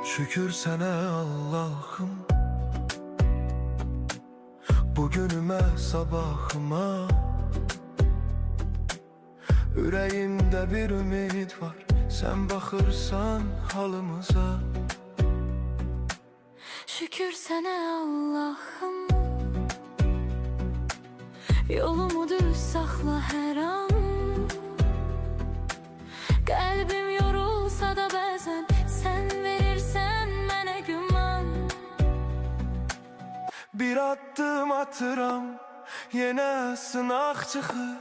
Şükür sana Allah'ım, bugünüme sabahıma. Ürəyimdə bir ümid var, sen baxırsan halımıza. Şükür sana Allah'ım, yolumu düz saxla hər an. Qəlbim yorulsa da bəzən sən verirsən mənə güman. Bir addım atıram, yenə sınaq çıxır.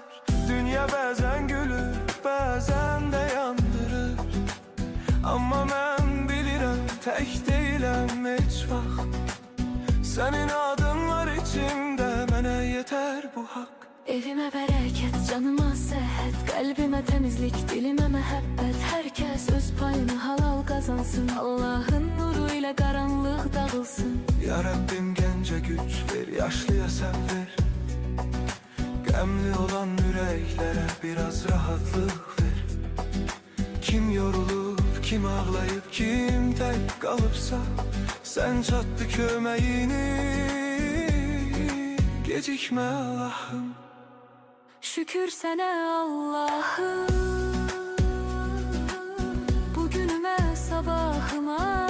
Dünya bəzən gülür, bəzən də yandırır. Amma mən bilirəm, tək deyiləm heç vaxt. Sənin adın var içimdə, mənə yetər bu haqq. Evimə bərəkət, canıma səhət, qəlbimə təmizlik, dilimə məhəbbət. Hər kəs öz payını halal qazansın, Allahın nuru ilə qaranlıq dağılsın. Ya Rabbim gəncə güc ver, yaşlıya səbr. Qəmli olan ürəklərə biraz rahatlıq ver. Kim yorulub, kim ağlayıb, kim tək qalıbsa, sən çatdı köməyini, gecikmə Allah'ım. Şükür sənə Allah'ım, bugünümə sabahıma.